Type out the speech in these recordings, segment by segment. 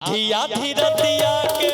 आधी आधी रतिया के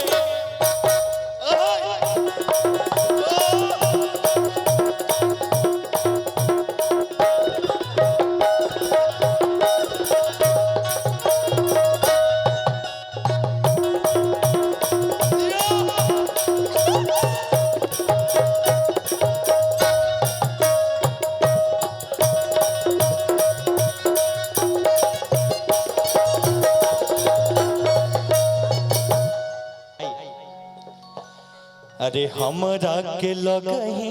अरे हमरा के लगही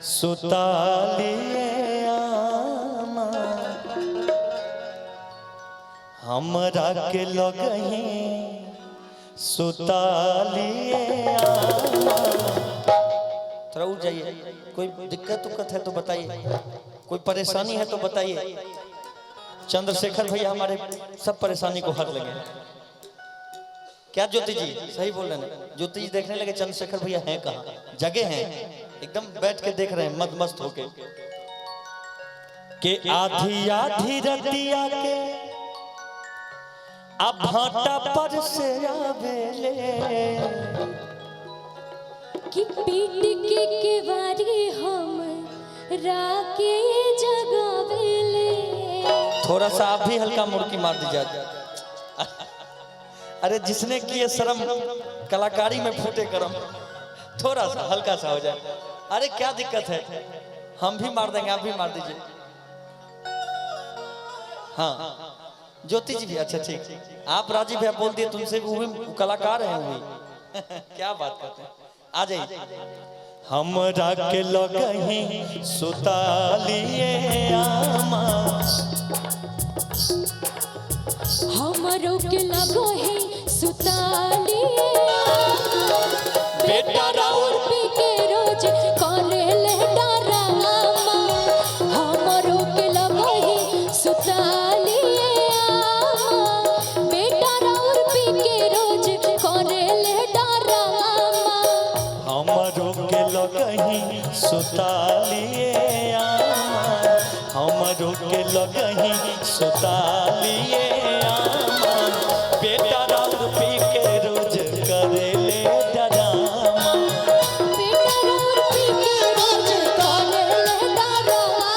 सुतालिए आमा, हमरा के लगही सुतालिए आमा। थोड़ा उठ जाइए, कोई दिक्कत है तो बताइए, कोई परेशानी है तो बताइए। चंद्रशेखर भैया हमारे सब परेशानी को हर लगे। क्या ज्योति जी सही बोल रहे हैं? ज्योति जी देखने लगे चंद्रशेखर भैया हैं कहाँ, जगह हैं, एकदम बैठ के देख रहे हैं मद मस्त होके के आधी आधी रतिया के अब भाटा पर से आवेले कि पीट के केवारी हम राके जगावेले। थोड़ा सा आप भी हल्का मुर्की मार दीजिए। अरे जिसने किए शर्म कलाकारी में फूटे करम, थोड़ा सा हल्का सा हो जाए। अरे क्या दिक्कत है, हम भी मार देंगे, आप भी मार दीजिए। हाँ ज्योति जी भी, अच्छा ठीक। आप राजीव भैया बोल दिए, तुमसे भी वो कलाकार हैं वही। क्या बात करते हैं, आ जाइए। हमरा के लगही सुतालिए आमा, हमरो के लगो है सुतालिए बेटा राउर पी के रोज करे ले डरामा। हमरो के लगो है सुतालिए बेटा राउर पी के रोज करे ले डरामा। हमरो के लगही सुतालिए आमा, हमरो के लगही सुतालिए आमा, बेटा राउर पी के रोज करे ले डरामा। बेटा राउर पी के रोज करे ले डरामा।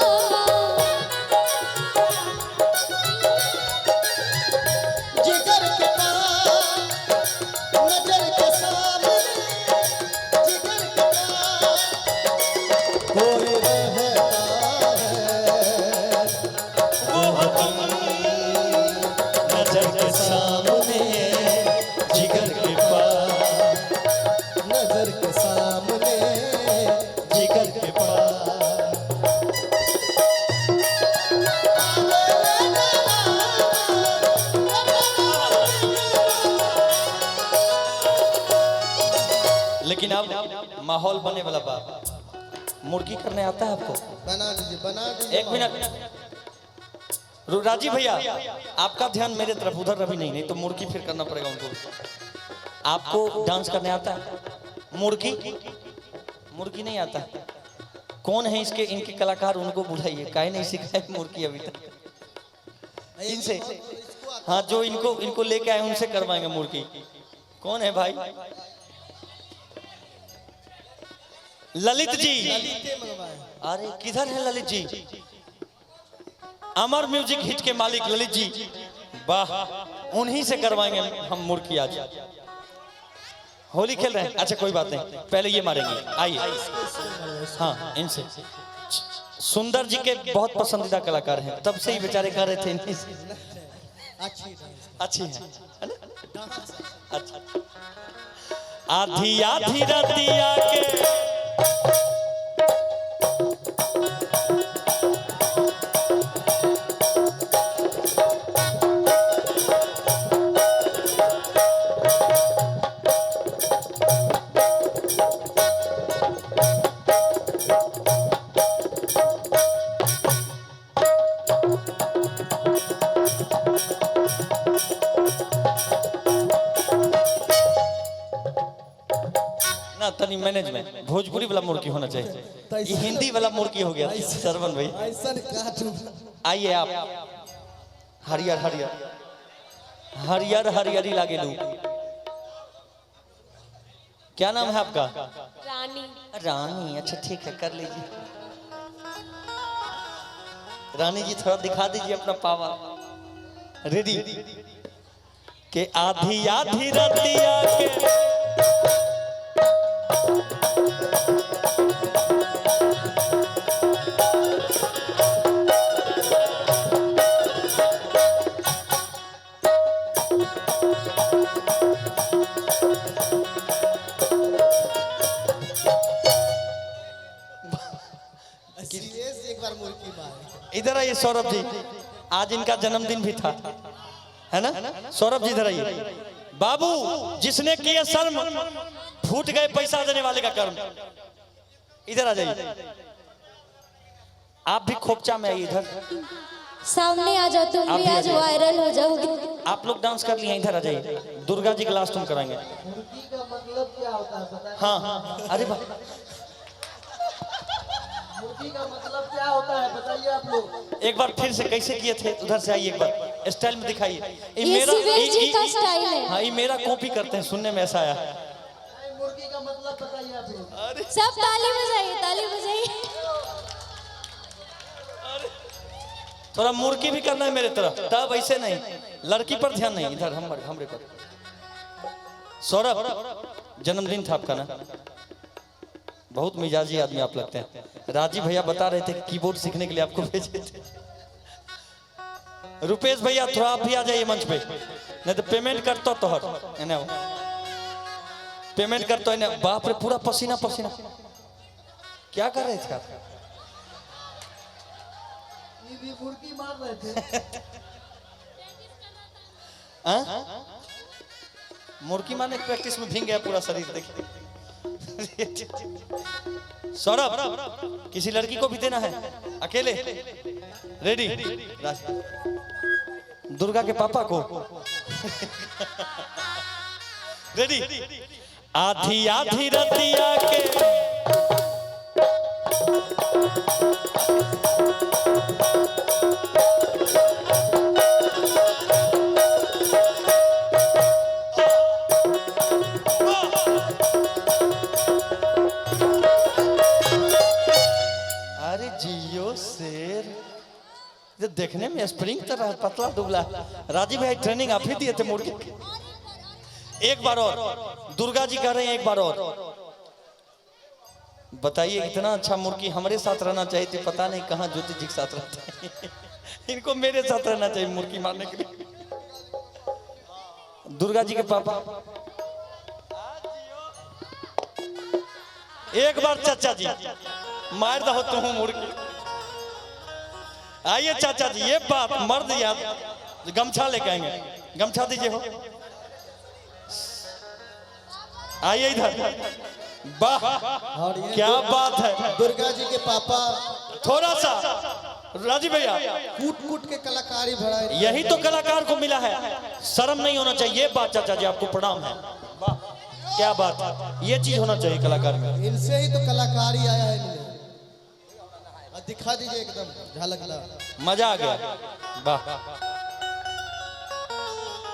जिगर के पास नजर के सामने, जिगर के पास कोई रहता है, वो तुम नजर के सामने, जिगर के पास, नजर के सामने, जिगर के पास। लेकिन अब माहौल बने वाला बात, मुर्गी करने आता है आपको? बना दीजिए एक मिनट राजीव भैया, आपका ध्यान मेरे तरफ, उधर रवि नहीं तो मुर्गी फिर करना पड़ेगा उनको। आपको डांस करने आता है? मुर्गी मुर्गी नहीं आता? कौन है इसके इनके कलाकार, उनको बुलाइए। काहे नहीं सिखाए मुर्गी अभी तक इनसे? हाँ जो इनको लेके आए उनसे करवाएंगे मुर्गी। कौन है भाई? ललित जी। अरे किधर है ललित जी? अमर म्यूजिक हिट के मालिक ललित जी, वाह, उन्हीं से करवाएंगे हम मुर्गी आज। होली खेल रहे हैं? अच्छा कोई बात नहीं, पहले ये मारेंगे, आइए। हाँ इनसे। सुंदर जी के बहुत पसंदीदा कलाकार हैं, तब से ही बेचारे कर रहे थे इन्हीं से। अच्छी है ना? अच्छा। आधी आधी रतिया के ना तनी मैनेजमेंट भोजपुरी वाला मुर्गी होना चाहिए, ये हिंदी वाला मुर्गी हो गया। सरवन भाई आइए आप, हरियर हरियर हरियर हरियरी लागेलू। क्या नाम है आपका? रानी। रानी, अच्छा ठीक है, कर लीजिए। रानी जी थोड़ा दिखा दीजिए अपना पावर। रेडी? के आधी आधी रतिया के सीरियस एक बार मुर्गी मार। इधर आइए सौरभ जी, आज इनका जन्मदिन भी था, है ना? सौरभ जी इधर आइए। बाबू, जिसने किया शर्म फूट गए पैसा देने वाले का कर्म। इधर आ जाइए, आप भी खोपचा में आइए। इधर सामने आ जाओ, तुम भी आज वायरल हो जाओगे। आप लोग डांस कर लिए, इधर आ जाइए। दुर्गा जी का लास्ट तुम कराएंगे। मुर्गी का मतलब क्या होता है पता है? हाँ, अरे वाह, मुर्गी का मतलब क्या होता है बताइए आप लोग। एक बार फिर से कैसे किए थे? उधर से आइए, एक बार स्टाइल में दिखाइए। ये शिवेश जी का स्टाइल है। हाँ, ये मेरा कॉपी करते हैं, सुनने में ऐसा आया। मुर्गी का मतलब बताइए आप लोग। सब ताली बजाइए, ताली बजाइए। थोड़ा मुर्गी भी करना है मेरे तरफ, तब ऐसे नहीं, लड़की पर ध्यान नहीं, इधर हमरे पर। सौरभ, जन्मदिन था आपका ना? बहुत मिजाजी आदमी आप लगते हैं। राजीव भैया बता रहे थे कि कीबोर्ड सीखने के लिए आपको भेजे थे। रुपेश भैया थोड़ा आप भी आ जाइए मंच पे, नहीं तो पेमेंट करता तो पेमेंट करता है। बाप रे, पूरा पसीना पसीना। क्या कर रहे थे आप? ये भी मुर्गी मार रहे थे। मुर्गी मारने की प्रैक्टिस में भीग गया पूरा शरीर, देखिए। सौरभ, किसी लड़की को भी देना है अकेले? रेडी? दुर्गा के पापा को। रेडी? आधी आधी रतिया के देखने में स्प्रिंग तरह पतला दुबला। राजीव भाई ट्रेनिंग आप ही दिए थे मुर्गी। एक बार और, दुर्गा जी कह रहे हैं एक बार और। बताइए, इतना अच्छा मुर्गी हमारे साथ रहना चाहिए थी, पता नहीं कहाँ ज्योति जी के साथ रहता है। इनको मेरे साथ रहना चाहिए मुर्गी मारने के लिए। दुर्गा जी के पापा, एक बार चाचा जी मार दो तुम मुर्गी। आइए चाचा जी, ये बात मर्द याद, गमछा लेके आएंगे, गमछा दीजिए हो। आइए इधर, वाह क्या बात है। दुर्गा जी के पापा थोड़ा सा राजीव भैया, कूट कूट के कलाकारी भरा है। यही तो कलाकार को मिला है, शर्म नहीं होना चाहिए। ये बात चाचा जी आपको प्रणाम है, वाह क्या बात है, ये चीज होना चाहिए कलाकार में। इनसे ही तो कलाकारी आया है। दिखा दीजिए एकदम झलकला, मजा आ गया, वाह।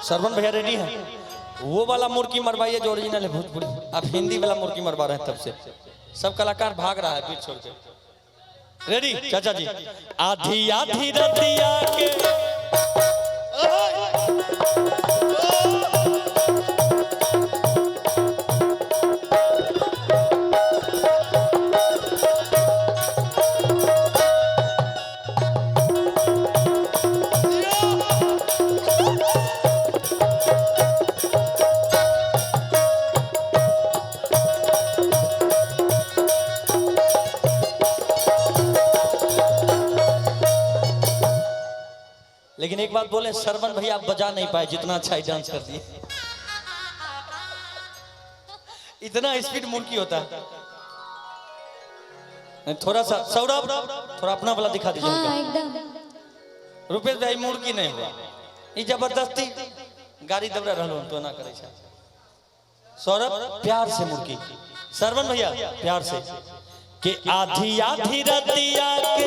सरवन भैया रेडी है? वो वाला मुर्गी मरवाइए जो ओरिजिनल है भोजपुरी। आप हिंदी वाला मुर्गी मरवा रहे हैं, तब से सब कलाकार भाग रहा है पीठ छोड़ के। रेडी चाचा जी? आधी आधी रतिया के लेकिन एक बात बोले, सरवन भैया आप बजा नहीं पाए जितना अच्छा ही डांस कर दिए। इतना स्पीड मुर्गी होता है। थोड़ा सा सौरभ, थोड़ा अपना वाला दिखा दीजिए। हाँ एकदम। रुपेश भाई मुर्गी नहीं हुआ, ये जबरदस्ती गाड़ी दबरा रहा तो ना करे। सौरभ प्यार से मुर्गी, सरवन भैया प्यार से। कि आधी आधी रतिया के